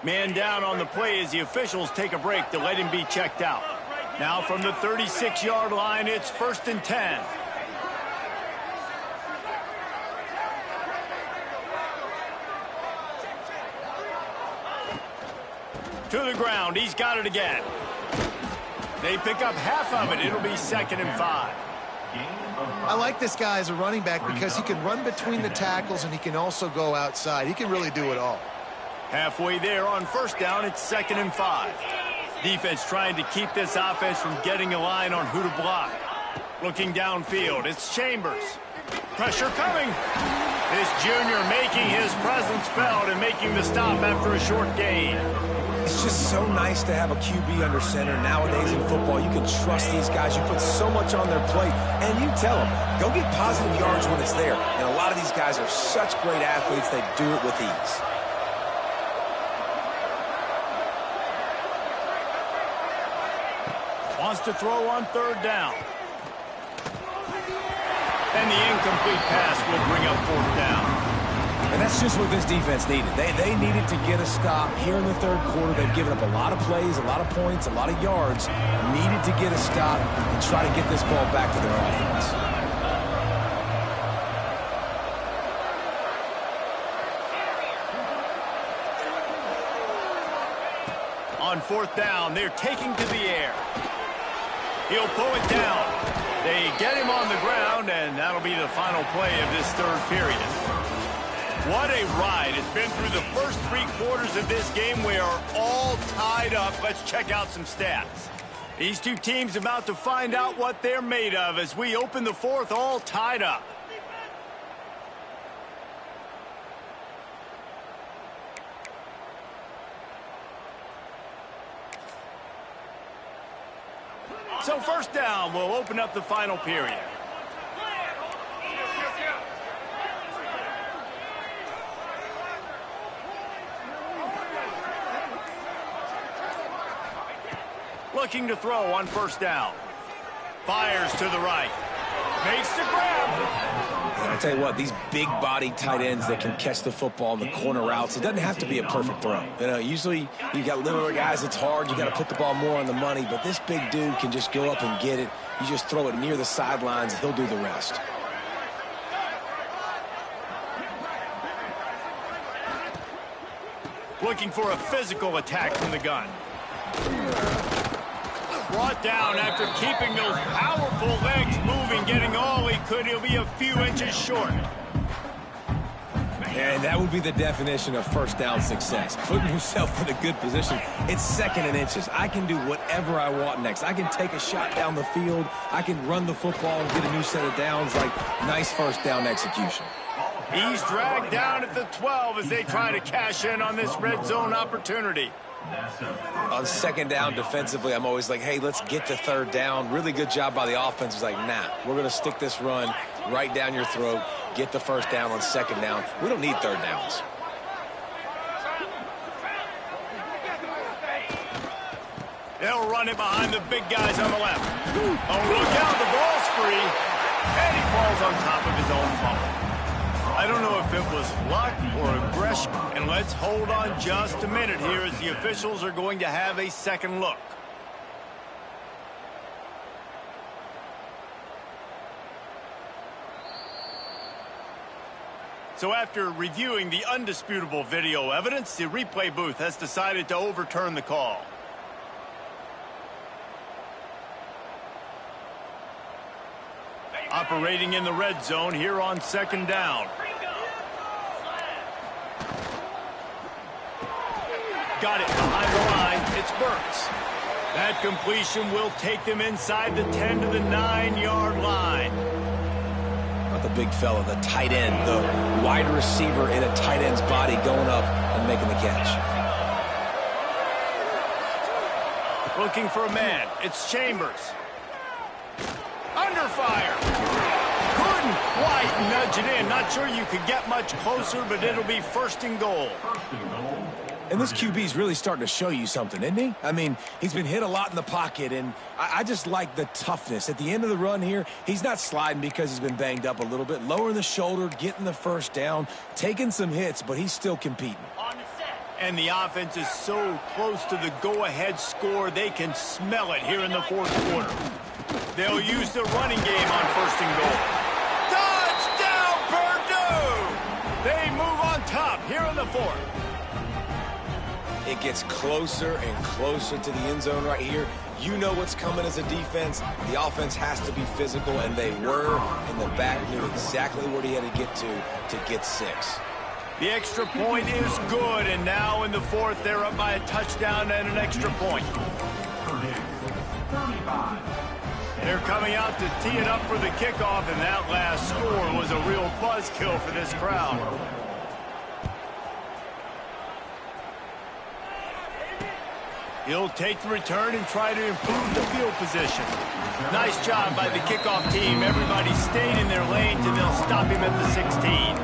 Speaker 1: Man down on the play as the officials take a break to let him be checked out. Now from the 36-yard line, it's 1st and 10. To the ground. He's got it again. They pick up half of it. It'll be 2nd and 5.
Speaker 2: I like this guy as a running back because he can run between the tackles and he can also go outside. He can really do it all.
Speaker 1: Halfway there on first down, it's 2nd and 5. Defense trying to keep this offense from getting a line on who to block. Looking downfield, it's Chambers. Pressure coming. This junior making his presence felt and making the stop after a short gain.
Speaker 3: It's just so nice to have a QB under center. Nowadays in football, you can trust these guys. You put so much on their plate, and you tell them, go get positive yards when it's there. And a lot of these guys are such great athletes, they do it with ease.
Speaker 1: Wants to throw on third down. And the incomplete pass will bring up fourth down.
Speaker 3: And that's just what this defense needed. They needed to get a stop here in the third quarter. They've given up a lot of plays, a lot of points, a lot of yards. Needed to get a stop and try to get this ball back to their offense.
Speaker 1: On fourth down, they're taking to the air. He'll pull it down. They get him on the ground, and that'll be the final play of this third period. What a ride. It's been through the first 3 quarters of this game. We are all tied up. Let's check out some stats. These two teams about to find out what they're made of as we open the fourth all tied up. So first down will open up the final period. Looking to throw on first down. Fires to the right. Makes the grab.
Speaker 3: I tell you what, these big-bodied tight ends that can catch the football in the corner routes, it doesn't have to be a perfect throw. You know, usually you got littler guys, it's hard. You got to put the ball more on the money, but this big dude can just go up and get it. You just throw it near the sidelines, he'll do the rest.
Speaker 1: Looking for a physical attack from the gun. Brought down after keeping those powerful legs moving, getting all he could. He'll be a few inches short.
Speaker 3: And that would be the definition of first down success. Putting yourself in a good position. It's 2nd and inches. I can do whatever I want next. I can take a shot down the field. I can run the football and get a new set of downs. Like, nice first down execution.
Speaker 1: He's dragged down at the 12 as they try to cash in on this red zone opportunity.
Speaker 3: On second down defensively, I'm always like, hey, let's get to third down. Really good job by the offense. It's like, nah, we're going to stick this run right down your throat, get the first down on second down. We don't need third downs.
Speaker 1: They'll run it behind the big guys on the left. Oh, look out, the ball's free. And he falls on top of his own fumble. I don't know if it was luck or aggression. And let's hold on just a minute here as the officials are going to have a second look. So after reviewing the undisputable video evidence, the replay booth has decided to overturn the call. Operating in the red zone here on second down. Got it behind the line. It's Burks. That completion will take them inside the 10 to the 9-yard line.
Speaker 3: Not the big fella, the tight end, the wide receiver in a tight end's body going up and making the catch.
Speaker 1: Looking for a man. It's Chambers. Under fire. Couldn't quite nudge it in. Not sure you could get much closer, but it'll be first and goal.
Speaker 3: And this QB's really starting to show you something, isn't he? I mean, he's been hit a lot in the pocket, and I just like the toughness. At the end of the run here, he's not sliding because he's been banged up a little bit. Lowering the shoulder, getting the first down, taking some hits, but he's still competing.
Speaker 1: And the offense is so close to the go-ahead score, they can smell it here in the fourth quarter. They'll use the running game on first and goal. Touchdown, Purdue! They move on top here in the fourth.
Speaker 3: It gets closer and closer to the end zone right here. You know what's coming as a defense. The offense has to be physical, and they were. And the back knew exactly what he had to get 6.
Speaker 1: The extra point is good, and now in the fourth, they're up by a touchdown and an extra point. They're coming out to tee it up for the kickoff, and that last score was a real buzzkill for this crowd. He'll take the return and try to improve the field position. Nice job by the kickoff team. Everybody stayed in their lanes, and they'll stop him at the 16.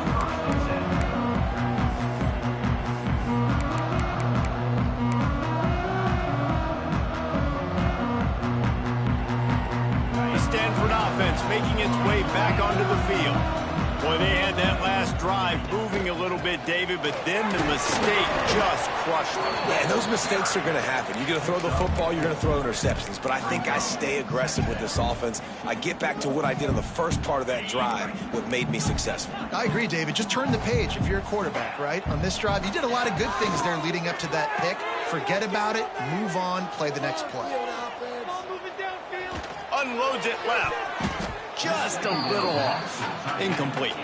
Speaker 1: Stanford offense making its way back onto the field. Boy, they had that last drive moving a little bit, David, but then the mistake just crushed them.
Speaker 3: Yeah, and those mistakes are going to happen. You're going to throw the football, you're going to throw interceptions, but I think I stay aggressive with this offense. I get back to what I did on the first part of that drive, what made me successful.
Speaker 2: I agree, David. Just turn the page if you're a quarterback, right? On this drive, you did a lot of good things there leading up to that pick. Forget about it, move on, play the next play.
Speaker 1: Unloads it left. Just a little off. Incomplete.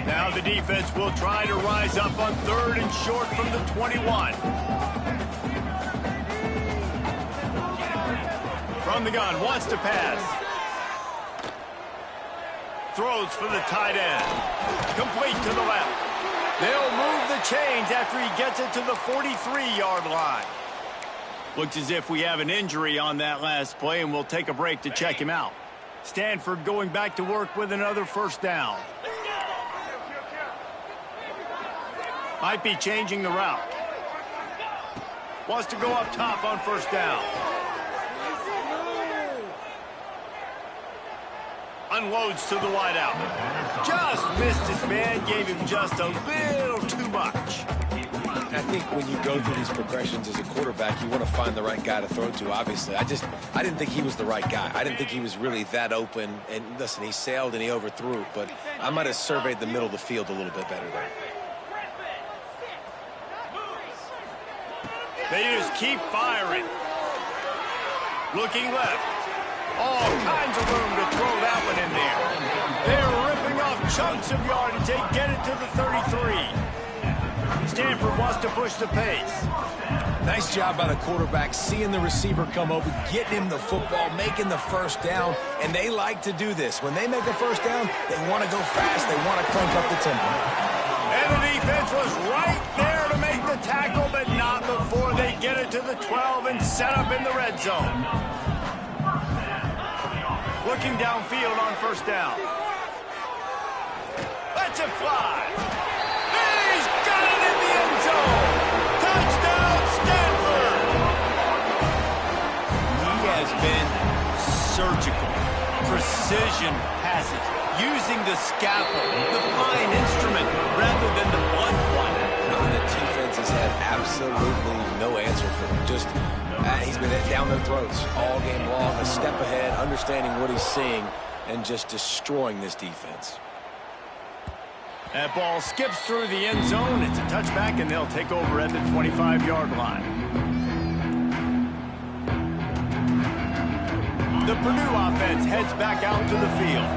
Speaker 1: Now the defense will try to rise up on third and short from the 21. From the gun, wants to pass. Throws for the tight end. Complete to the left. They'll move the chains after he gets it to the 43-yard line. Looks as if we have an injury on that last play, and we'll take a break to check him out. Stanford going back to work with another first down. Might be changing the route. Wants to go up top on first down. Unloads to the wideout. Just missed his man, gave him just a little too much.
Speaker 3: I think when you go through these progressions as a quarterback, you want to find the right guy to throw to, obviously. I didn't think he was the right guy. I didn't think he was really that open. And listen, he sailed and he overthrew it, but I might have surveyed the middle of the field a little bit better there.
Speaker 1: They just keep firing. Looking left. All kinds of room to throw that one in there. They're ripping off chunks of yardage. They get it to the 33. Stanford wants to push the pace.
Speaker 3: Nice job by the quarterback, seeing the receiver come open, getting him the football, making the first down, and they like to do this. When they make a first down, they want to go fast. They want to crank up the tempo.
Speaker 1: And the defense was right there to make the tackle, but not before they get it to the 12 and set up in the red zone. Looking downfield on first down. Lets it fly. And he's got it in the end zone. Touchdown, Stanford. He has been surgical. Precision passes. Using the scalpel, the fine instrument, rather than the blunt one.
Speaker 3: And the defense has had absolutely no answer for him. Just, he's been down their throats all game long, a step ahead, understanding what he's seeing, and just destroying this defense.
Speaker 1: That ball skips through the end zone. It's a touchback, and they'll take over at the 25-yard line. The Purdue offense heads back out to the field.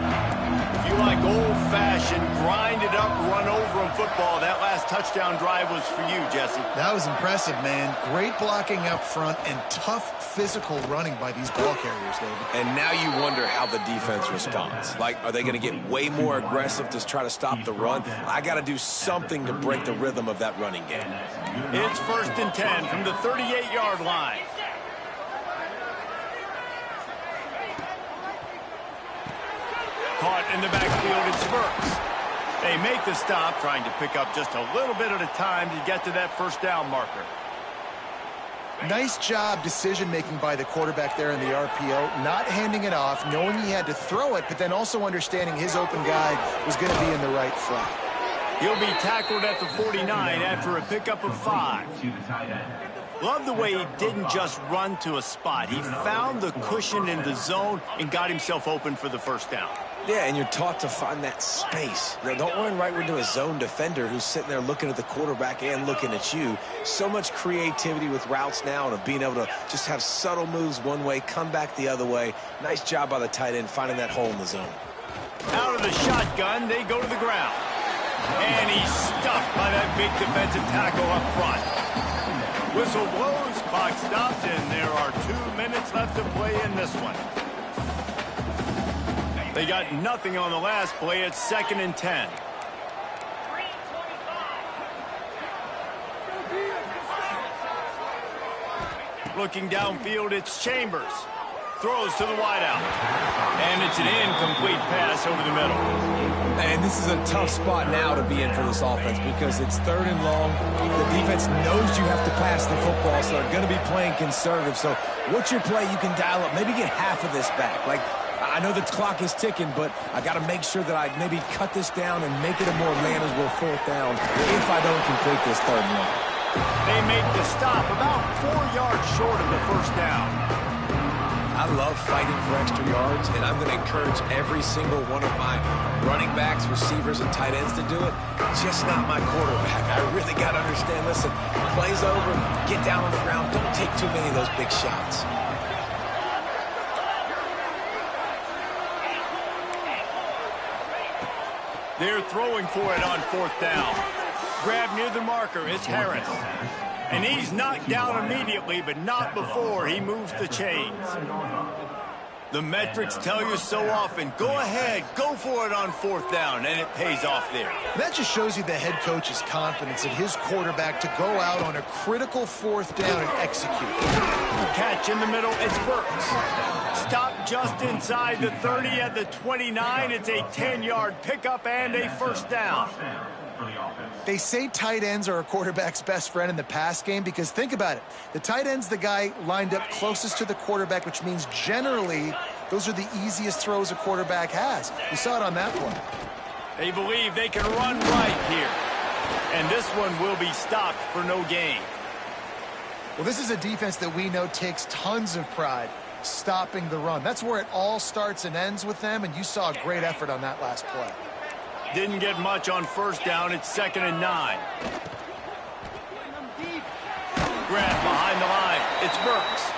Speaker 1: If you like old-fashioned, grind-it-up, run-over-'em football, that last touchdown drive was for you, Jesse.
Speaker 2: That was impressive, man. Great blocking up front and tough physical running by these ball carriers, David.
Speaker 3: And now you wonder how the defense responds. Like, are they going to get way more aggressive to try to stop the run? I got to do something to break the rhythm of that running game.
Speaker 1: It's 1st and 10 from the 38-yard line. Caught in the backfield, it's Burks. They make the stop, trying to pick up just a little bit at a time to get to that first down marker.
Speaker 2: Nice job decision-making by the quarterback there in the RPO, not handing it off, knowing he had to throw it, but then also understanding his open guy was going to be in the right flat.
Speaker 1: He'll be tackled at the 49 after a pickup of 5. Love the way he didn't just run to a spot. He found the cushion in the zone and got himself open for the first down.
Speaker 3: Yeah, and you're taught to find that space. Now, don't run right into a zone defender who's sitting there looking at the quarterback and looking at you. So much creativity with routes now and of being able to just have subtle moves one way, come back the other way. Nice job by the tight end finding that hole in the zone.
Speaker 1: Out of the shotgun, they go to the ground. And he's stuffed by that big defensive tackle up front. Whistle blows, clock stopped, and there are 2 minutes left to play in this one. They got nothing on the last play. It's 2nd and 10. Looking downfield, it's Chambers. Throws to the wideout. And it's an incomplete pass over the middle.
Speaker 3: And this is a tough spot now to be in for this offense because it's 3rd and long. The defense knows you have to pass the football, so they're going to be playing conservative. So what's your play you can dial up? Maybe get half of this back. Like, I know the clock is ticking, but I got to make sure that I maybe cut this down and make it a more manageable 4th down if I don't complete this 3rd and long.
Speaker 1: They make the stop about 4 yards short of the first down.
Speaker 3: I love fighting for extra yards, and I'm going to encourage every single one of my running backs, receivers, and tight ends to do it. Just not my quarterback. I really got to understand, listen, play's over, get down on the ground, don't take too many of those big shots.
Speaker 1: They're throwing for it on 4th down. Grab near the marker, it's Harris. And he's knocked down immediately, but not before he moves the chains. The metrics tell you so often, go ahead, go for it on 4th down, and it pays off there.
Speaker 2: That just shows you the head coach's confidence in his quarterback to go out on a critical 4th down and execute.
Speaker 1: Catch in the middle, it's Burks. Stop just inside the 30 at the 29. It's a 10-yard pickup and a first down.
Speaker 2: They say tight ends are a quarterback's best friend in the pass game because think about it. The tight end's the guy lined up closest to the quarterback, which means generally those are the easiest throws a quarterback has. You saw it on that play.
Speaker 1: They believe they can run right here. And this one will be stopped for no gain.
Speaker 2: Well, this is a defense that we know takes tons of pride stopping the run. That's where it all starts and ends with them, and you saw a great effort on that last play.
Speaker 1: Didn't get much on first down. It's 2nd and 9. Grant behind the line. It's Burks.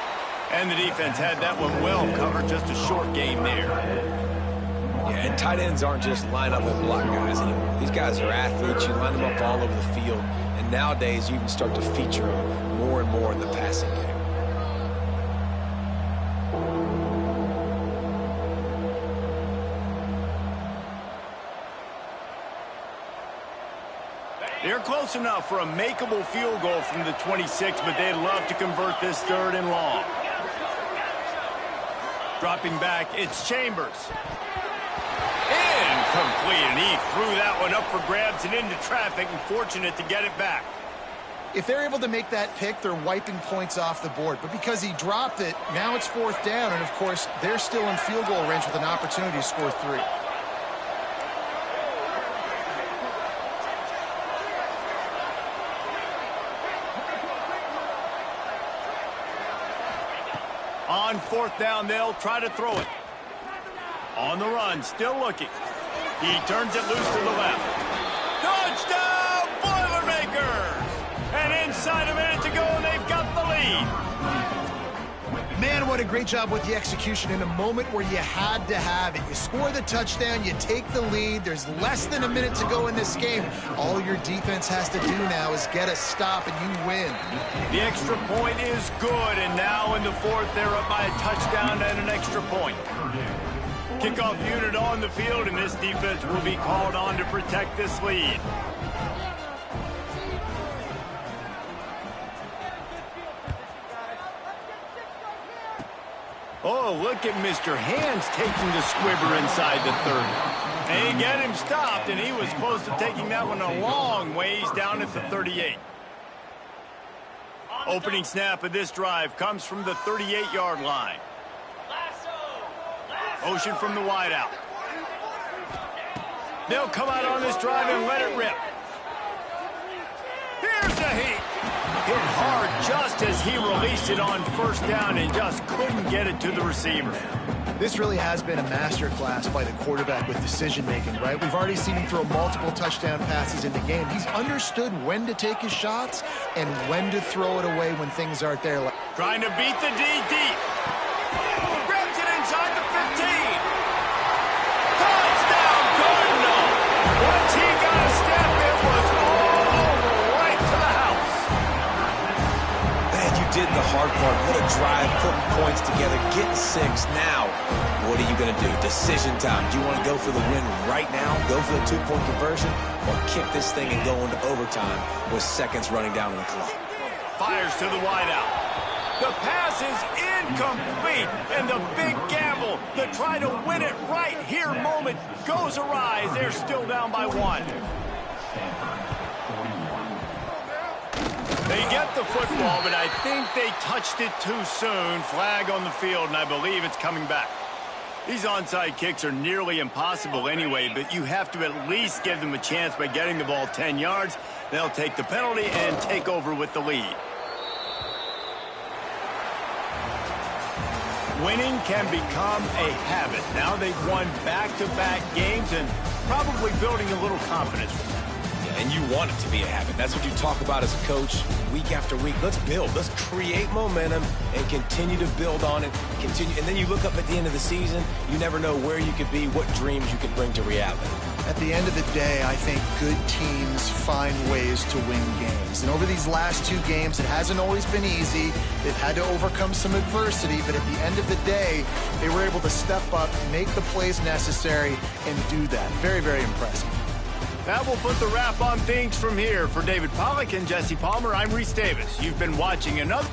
Speaker 1: And the defense had that one well covered. Just a short game there.
Speaker 3: Yeah, and tight ends aren't just line up and block guys anymore. These guys are athletes. You line them up all over the field, and nowadays you can start to feature him more and more in the passing game.
Speaker 1: They're close enough for a makeable field goal from the 26, but they'd love to convert this 3rd and long. Dropping back, it's Chambers. Incomplete, and he threw that one up for grabs and into traffic, and fortunate to get it back.
Speaker 2: If they're able to make that pick, they're wiping points off the board. But because he dropped it, now it's 4th down, and of course, they're still in field goal range with an opportunity to score 3.
Speaker 1: On 4th down, they'll try to throw it. On the run, still looking. He turns it loose to the left. Touchdown, Boilermakers! And inside a minute to go, and they've got the lead.
Speaker 2: Man, what a great job with the execution in a moment where you had to have it. You score the touchdown, you take the lead. There's less than a minute to go in this game. All your defense has to do now is get a stop, and you win.
Speaker 1: The extra point is good, and now in the 4th, they're up by a touchdown and an extra point. Kickoff unit on the field, and this defense will be called on to protect this lead. Oh, look at Mr. Hands taking the squibber inside the 30. They get him stopped, and he was close to taking that one a long ways down at the 38. Opening snap of this drive comes from the 38-yard line. Motion from the wideout. They'll come out on this drive and let it rip. Here's a heat. Hit hard just as he released it on 1st down and just couldn't get it to the receiver.
Speaker 2: This really has been a masterclass by the quarterback with decision-making, right? We've already seen him throw multiple touchdown passes in the game. He's understood when to take his shots and when to throw it away when things aren't there.
Speaker 1: Trying to beat the D deep. Grabs it inside the 15. Touchdown, Cardinal. Once he got a step, it was all over right to the house.
Speaker 3: Man, you did the hard part. What a drive, putting points together, getting 6. Now, what are you going to do? Decision time. Do you want to go for the win right now, go for the 2-point conversion, or kick this thing and go into overtime with seconds running down on the clock?
Speaker 1: Fires to the wideout. The pass is incomplete, and the big gamble, the try to win it right here moment, goes awry as they're still down by 1. They get the football, but I think they touched it too soon. Flag on the field, and I believe it's coming back. These onside kicks are nearly impossible anyway, but you have to at least give them a chance by getting the ball 10 yards. They'll take the penalty and take over with the lead. Winning can become a habit. Now they've won back-to-back games and probably building a little confidence from that.
Speaker 3: And you want it to be a habit. That's what you talk about as a coach week after week. Let's build. Let's create momentum and continue to build on it. Continue, and then you look up at the end of the season, you never know where you could be, what dreams you could bring to reality.
Speaker 2: At the end of the day, I think good teams find ways to win games. And over these last 2 games, it hasn't always been easy. They've had to overcome some adversity, but at the end of the day, they were able to step up, make the plays necessary, and do that. Very, very impressive.
Speaker 1: That will put the wrap on things from here. For David Pollack and Jesse Palmer, I'm Reese Davis. You've been watching another...